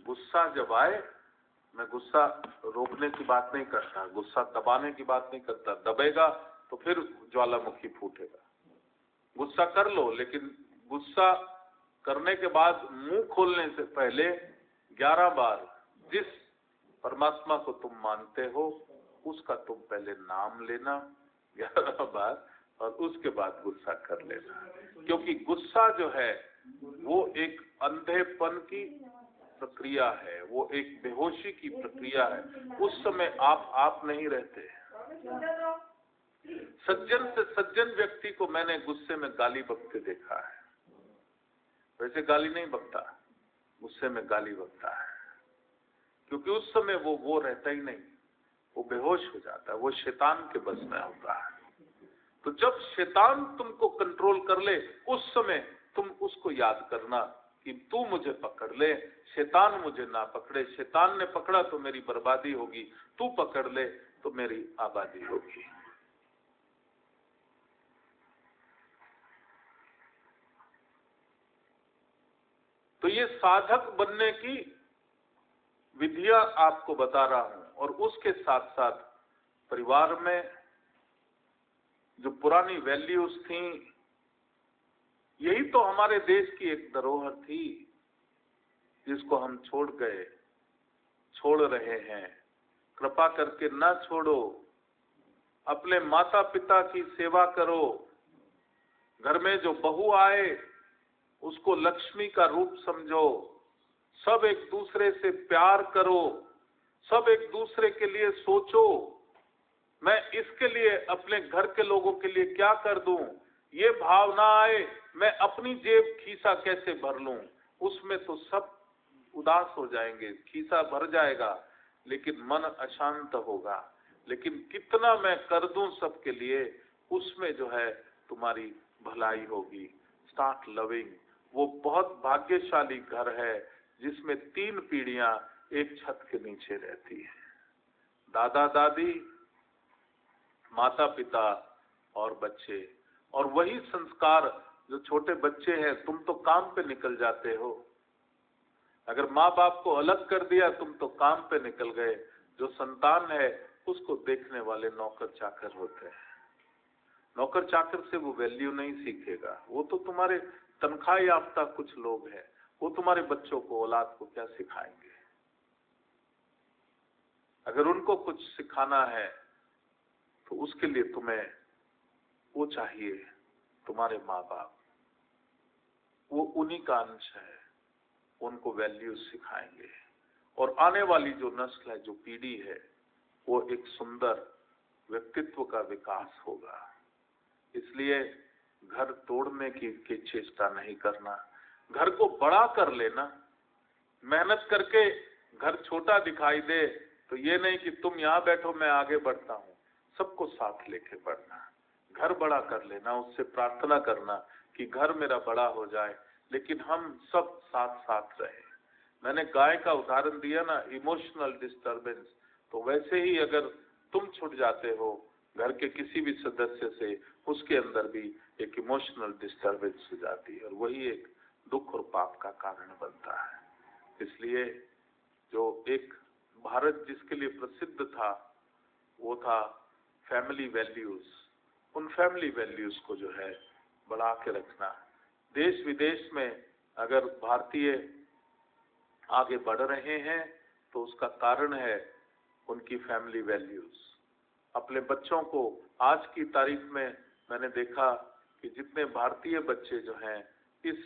गुस्सा जब आए, मैं गुस्सा रोकने की बात नहीं करता, गुस्सा दबाने की बात नहीं करता। दबेगा तो फिर ज्वालामुखी फूटेगा। गुस्सा कर लो, लेकिन गुस्सा करने के बाद मुंह खोलने से पहले 11 बार जिस परमात्मा को तुम मानते हो उसका तुम पहले नाम लेना 11 बार, और उसके बाद गुस्सा कर लेना। क्योंकि गुस्सा जो है वो एक अंधेपन की प्रक्रिया है, वो एक बेहोशी की प्रक्रिया है। उस समय आप नहीं रहते। सज्जन से सज्जन व्यक्ति को मैंने गुस्से में गाली बकते देखा है। वैसे गाली नहीं बकता, गुस्से में गाली बकता है, क्योंकि उस समय वो रहता ही नहीं, वो बेहोश हो जाता है, वो शैतान के बस में होता है। तो जब शैतान तुमको कंट्रोल कर ले, उस समय तुम उसको याद करना कि तू मुझे पकड़ ले, शैतान मुझे ना पकड़े। शैतान ने पकड़ा तो मेरी बर्बादी होगी, तू पकड़ ले तो मेरी आबादी होगी। तो ये साधक बनने की विधियां आपको बता रहा हूं, और उसके साथ साथ परिवार में जो पुरानी वैल्यूज थी, यही तो हमारे देश की एक धरोहर थी जिसको हम छोड़ गए, छोड़ रहे हैं। कृपा करके ना छोड़ो। अपने माता पिता की सेवा करो। घर में जो बहू आए उसको लक्ष्मी का रूप समझो। सब एक दूसरे से प्यार करो, सब एक दूसरे के लिए सोचो। मैं इसके लिए अपने घर के लोगों के लिए क्या कर दूं, ये भावना आए मैं अपनी जेब खीसा कैसे भर लूं। उसमें तो सब उदास हो जाएंगे, खीसा भर जाएगा लेकिन मन अशांत होगा। लेकिन कितना मैं कर दूं सबके लिए, उसमें जो है तुम्हारी भलाई होगी। Start loving. वो बहुत भाग्यशाली घर है जिसमें 3 पीढ़ियां एक छत के नीचे रहती है। दादा दादी, माता पिता और बच्चे। और वही संस्कार जो छोटे बच्चे हैं, तुम तो काम पे निकल जाते हो। अगर माँ बाप को अलग कर दिया, तुम तो काम पे निकल गए। जो संतान है उसको देखने वाले नौकर चाकर होते हैं। नौकर चाकर से वो वैल्यू नहीं सीखेगा। वो तो तुम्हारे तनख्वाह याफ्ता कुछ लोग हैं, वो तुम्हारे बच्चों को, औलाद को क्या सिखाएंगे। अगर उनको कुछ सिखाना है तो उसके लिए तुम्हें वो चाहिए, तुम्हारे माँ बाप। वो उन्हीं का अंश है, उनको वैल्यू सिखाएंगे। और आने वाली जो नस्ल है, जो पीढ़ी है, वो एक सुंदर व्यक्तित्व का विकास होगा। इसलिए घर तोड़ने की चेष्टा नहीं करना, घर को बड़ा कर लेना। मेहनत करके घर छोटा दिखाई दे तो ये नहीं कि तुम यहाँ बैठो मैं आगे बढ़ता हूँ, सबको साथ लेके बढ़ना। घर बड़ा कर लेना, उससे प्रार्थना करना कि घर मेरा बड़ा हो जाए, लेकिन हम सब साथ साथ रहे। मैंने गाय का उदाहरण दिया ना, इमोशनल डिस्टर्बेंस। तो वैसे ही अगर तुम छूट जाते हो घर के किसी भी सदस्य से, उसके अंदर भी एक इमोशनल डिस्टर्बेंस हो जाती है, और वही एक दुख और पाप का कारण बनता है। इसलिए जो एक भारत जिसके लिए प्रसिद्ध था, वो था फैमिली वैल्यूज। उन फैमिली वैल्यूज को जो है बढ़ा के रखना। देश विदेश में अगर भारतीय आगे बढ़ रहे हैं तो उसका कारण है उनकी फैमिली वैल्यूज। अपने बच्चों को, आज की तारीख में मैंने देखा कि जितने भारतीय बच्चे जो हैं, इस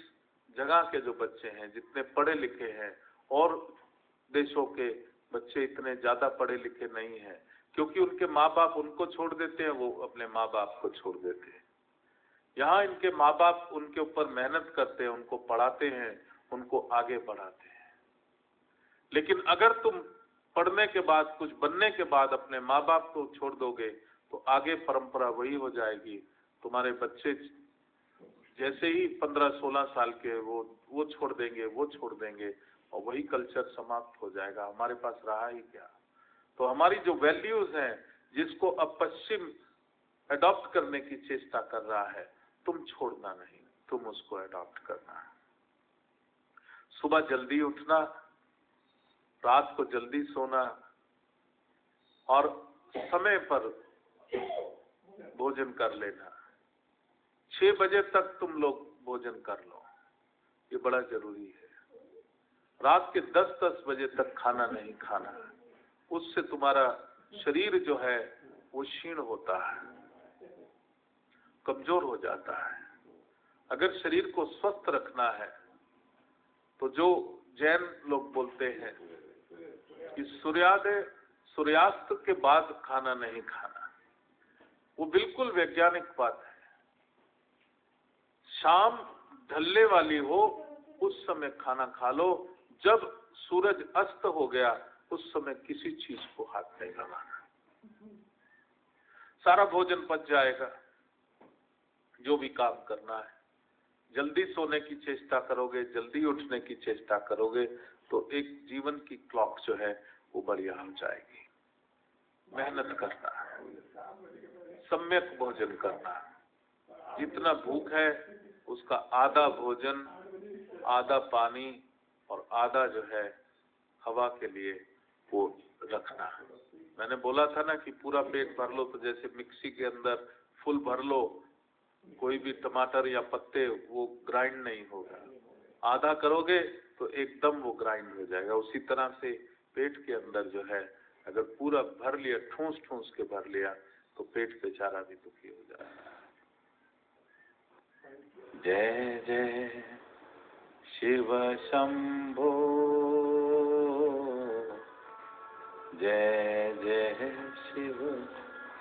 जगह के जो बच्चे हैं, जितने पढ़े लिखे हैं, और देशों के बच्चे इतने ज्यादा पढ़े लिखे नहीं हैं, क्योंकि उनके माँ बाप उनको छोड़ देते हैं, वो अपने माँ बाप को छोड़ देते हैं। यहाँ इनके माँ बाप उनके ऊपर मेहनत करते हैं, उनको पढ़ाते हैं, उनको आगे बढ़ाते हैं। लेकिन अगर तुम पढ़ने के बाद, कुछ बनने के बाद अपने माँ बाप को छोड़ दोगे तो आगे परंपरा वही हो जाएगी। तुम्हारे बच्चे जैसे ही 15-16 साल के वो छोड़ देंगे, वो छोड़ देंगे, और वही कल्चर समाप्त हो जाएगा। हमारे पास रहा ही क्या। तो हमारी जो वैल्यूज हैं, जिसको अब पश्चिम अडॉप्ट करने की चेष्टा कर रहा है, तुम छोड़ना नहीं, तुम उसको अडॉप्ट करना है। सुबह जल्दी उठना, रात को जल्दी सोना और समय पर भोजन कर लेना। 6 बजे तक तुम लोग भोजन कर लो, ये बड़ा जरूरी है। रात के 10-10 बजे तक खाना नहीं खाना, उससे तुम्हारा शरीर जो है वो क्षीण होता है, कमजोर हो जाता है। अगर शरीर को स्वस्थ रखना है तो जो जैन लोग बोलते हैं कि सूर्यास्त के बाद खाना नहीं खाना, वो बिल्कुल वैज्ञानिक बात है। शाम ढलने वाली हो उस समय खाना खा लो, जब सूरज अस्त हो गया उस समय किसी चीज को हाथ नहीं लगाना, सारा भोजन पच जाएगा। जो भी काम करना है, जल्दी सोने की चेष्टा करोगे, जल्दी उठने की चेष्टा करोगे तो एक जीवन की क्लॉक जो है वो बढ़िया हो जाएगी। मेहनत करना, सम्यक भोजन करना, जितना भूख है उसका आधा भोजन, आधा पानी और आधा जो है हवा के लिए वो रखना। मैंने बोला था ना कि पूरा पेट भर लो तो जैसे मिक्सी के अंदर फुल भर लो, कोई भी टमाटर या पत्ते वो ग्राइंड नहीं होगा। आधा करोगे तो एकदम वो ग्राइंड हो जाएगा। उसी तरह से पेट के अंदर जो है अगर पूरा भर लिया, ठूंस ठूंस के भर लिया, तो पेट बेचारा भी दुखी हो जाएगा। जय जय शिव शंभो, जय जय शिव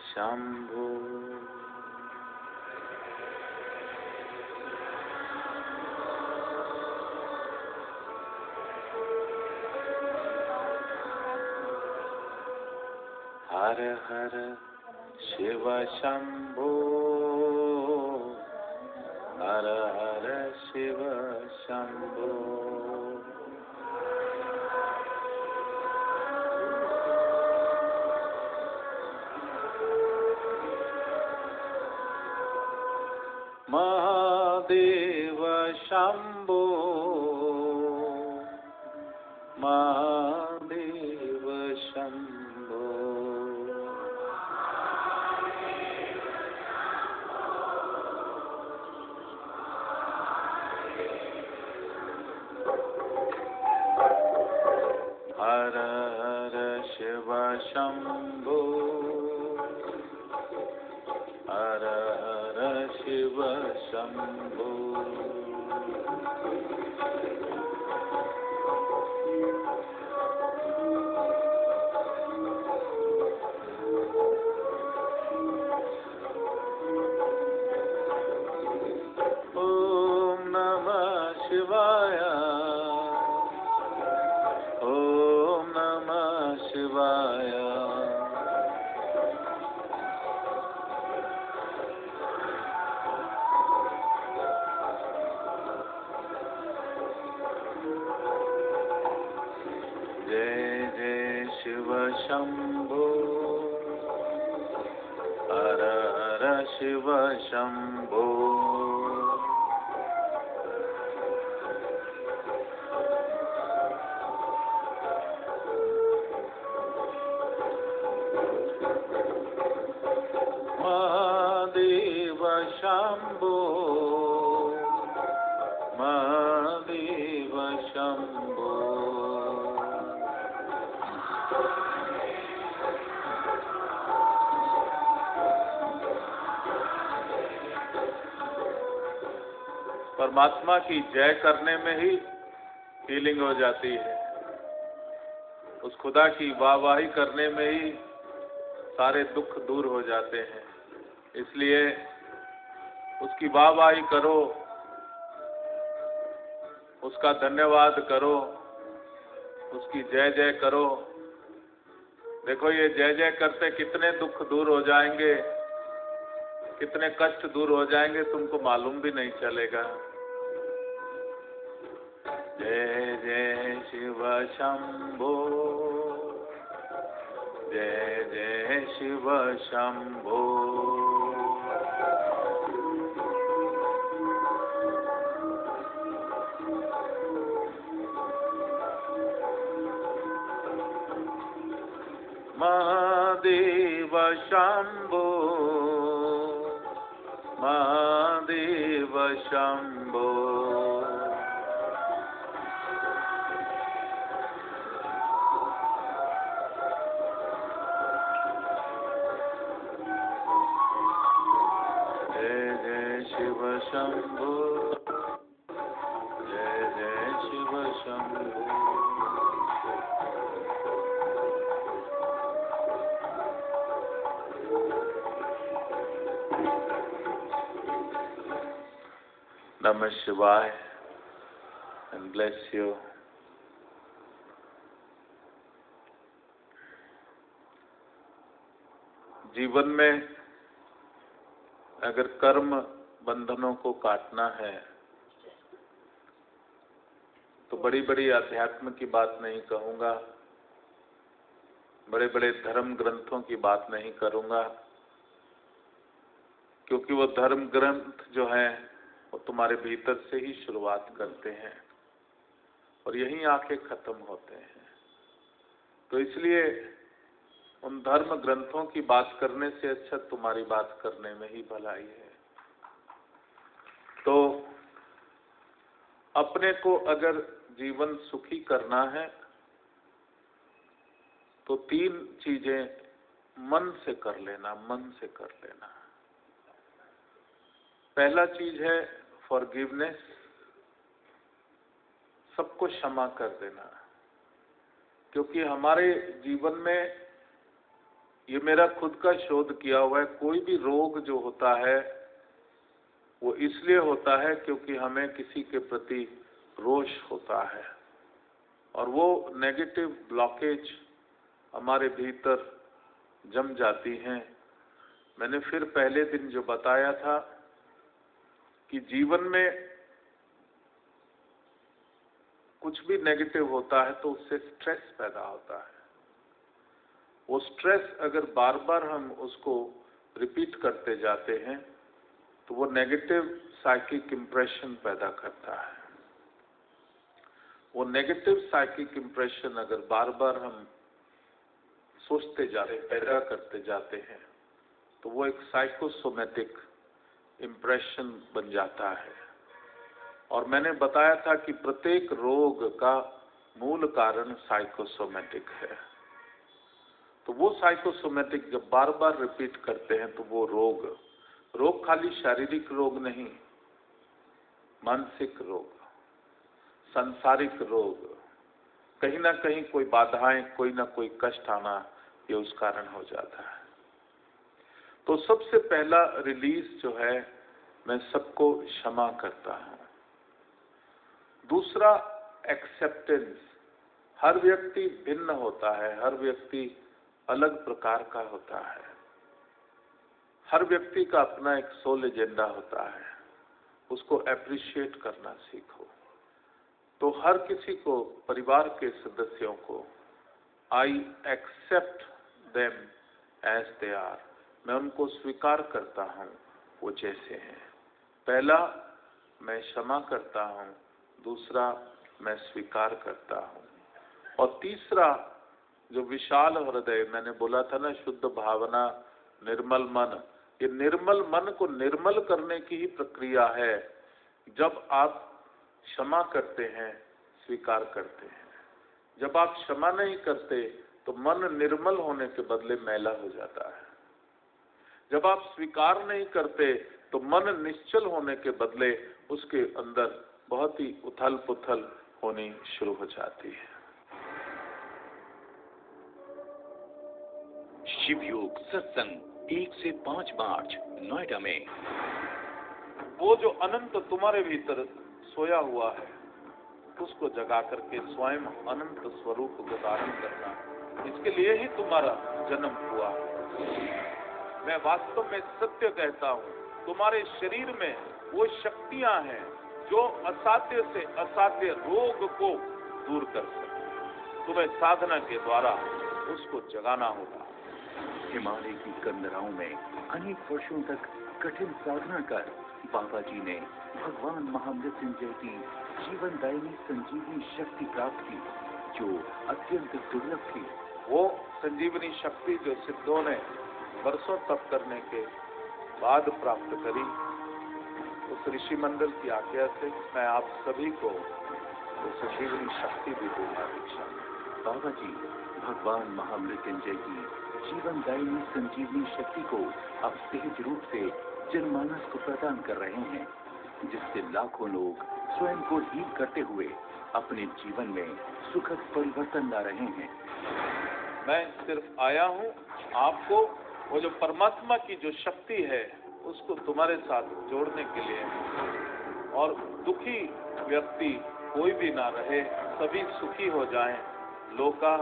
शंभो। हर हर शिव शंभो, हर हर शिव शंभो। महादेव शंभो, महादेव शंभो। हर हर शिव शंभो, हर हर शिव शंभो। ओम नमः शिवाय, ओम नमः शिवाय। जय जय शिव शंभो, हर हर शिव शंभो। महादेव शंभो, महादेव शंभो। परमात्मा की जय करने में ही हीलिंग हो जाती है। उस खुदा की वाहवाही करने में ही सारे दुख दूर हो जाते हैं। इसलिए उसकी वाहवाही करो, उसका धन्यवाद करो, उसकी जय जय करो। देखो ये जय जय करते कितने दुख दूर हो जाएंगे, कितने कष्ट दूर हो जाएंगे, तुमको मालूम भी नहीं चलेगा। जय जय शिव शंभो, जय जय शिव शंभो। महादेव शंभो, महादेव शंभो। जय जय शिव शंभो, जय जय Shiv Shambho. Namah Shivaya and bless you. जीवन में अगर कर्म बंधनों को काटना है तो बड़ी बड़ी अध्यात्म की बात नहीं कहूंगा, बड़े बड़े धर्म ग्रंथों की बात नहीं करूंगा, क्योंकि वो धर्म ग्रंथ जो हैं वो तुम्हारे भीतर से ही शुरुआत करते हैं और यहीं आके खत्म होते हैं। तो इसलिए उन धर्म ग्रंथों की बात करने से अच्छा तुम्हारी बात करने में ही भलाई है। तो अपने को अगर जीवन सुखी करना है तो 3 चीजें मन से कर लेना, मन से कर लेना। पहला चीज है फॉरगिवनेस, सबको क्षमा कर देना, क्योंकि हमारे जीवन में ये मेरा खुद का शोध किया हुआ है, कोई भी रोग जो होता है वो इसलिए होता है क्योंकि हमें किसी के प्रति रोष होता है और वो नेगेटिव ब्लॉकेज हमारे भीतर जम जाती हैं। मैंने फिर पहले दिन जो बताया था कि जीवन में कुछ भी नेगेटिव होता है तो उससे स्ट्रेस पैदा होता है। वो स्ट्रेस अगर बार बार हम उसको रिपीट करते जाते हैं तो वो नेगेटिव साइकिक इम्प्रेशन पैदा करता है। वो नेगेटिव साइकिक इम्प्रेशन अगर बार बार हम सोचते जाते, पैदा करते जाते हैं तो वो एक साइकोसोमेटिक इम्प्रेशन बन जाता है। और मैंने बताया था कि प्रत्येक रोग का मूल कारण साइकोसोमेटिक है। तो वो साइकोसोमेटिक जब बार बार रिपीट करते हैं तो वो रोग खाली शारीरिक रोग नहीं, मानसिक रोग, सांसारिक रोग, कहीं ना कहीं कोई बाधाएं, कोई ना कोई कष्ट आना, ये उस कारण हो जाता है। तो सबसे पहला रिलीज जो है, मैं सबको क्षमा करता हूं। दूसरा एक्सेप्टेंस। हर व्यक्ति भिन्न होता है, हर व्यक्ति अलग प्रकार का होता है, हर व्यक्ति का अपना एक सोल एजेंडा होता है, उसको एप्रिशिएट करना सीखो। तो हर किसी को, परिवार के सदस्यों को, I accept them as they are, मैं उनको स्वीकार करता हूं वो जैसे हैं। पहला, मैं क्षमा करता हूं। दूसरा, मैं स्वीकार करता हूं। और तीसरा, जो विशाल हृदय, मैंने बोला था ना, शुद्ध भावना, निर्मल मन, ये निर्मल मन को निर्मल करने की ही प्रक्रिया है। जब आप क्षमा करते हैं, स्वीकार करते हैं। जब आप क्षमा नहीं करते तो मन निर्मल होने के बदले मैला हो जाता है। जब आप स्वीकार नहीं करते तो मन निश्चल होने के बदले उसके अंदर बहुत ही उथल पुथल होनी शुरू हो जाती है। शिव योग सत्संग 1 से 5 मार्च नोएडा में। वो जो अनंत तुम्हारे भीतर सोया हुआ है उसको जगा करके स्वयं अनंत स्वरूप को धारण करना, इसके लिए ही तुम्हारा जन्म हुआ। मैं वास्तव में सत्य कहता हूँ, तुम्हारे शरीर में वो शक्तियां हैं जो असाध्य से असाध्य रोग को दूर कर सके। तुम्हें साधना के द्वारा उसको जगाना होगा। हिमालय की कंदराओं में अनेक वर्षों तक कठिन साधना कर बाबा जी ने भगवान महामृत्युंजय की जीवनदायिनी संजीवनी शक्ति प्राप्त की, जो अत्यंत दुर्लभ थी। वो संजीवनी शक्ति जो सिद्धों ने वर्षों तप करने के बाद प्राप्त करी, उस ऋषि मंडल की आज्ञा से मैं आप सभी को वो संजीवनी शक्ति भी दूंगा। दीक्षा बाबा जी भगवान महामृत्युंजय की जीवनदायिनी संजीवनी शक्ति को अब सहज रूप से जनमानस को प्रदान कर रहे हैं, जिससे लाखों लोग स्वयं को हील करते हुए अपने जीवन में सुखद परिवर्तन ला रहे हैं। मैं सिर्फ आया हूँ आपको वो जो परमात्मा की जो शक्ति है उसको तुम्हारे साथ जोड़ने के लिए, और दुखी व्यक्ति कोई भी ना रहे, सभी सुखी हो जाएं। लोका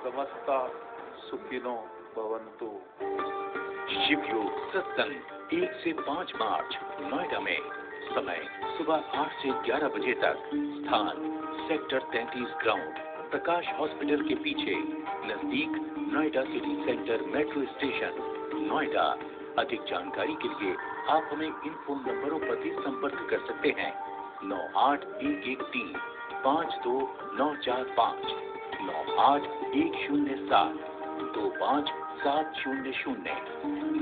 समस्ता सुखिनो भवन्तु। शिवयोग सत्संग 1 से 5 मार्च नोएडा में, समय सुबह 8 से 11 बजे तक, स्थान सेक्टर 33 ग्राउंड, प्रकाश हॉस्पिटल के पीछे, नजदीक Noida city centre metro station, Noida. अधिक जानकारी के लिए आप हमें इन फोन नंबरों पर भी संपर्क कर सकते हैं। 9811352945, 9810725700,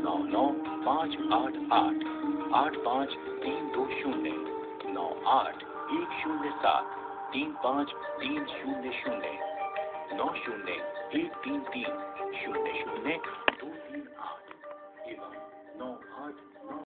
99588853209, 98107353009, 90133000238 एवं 98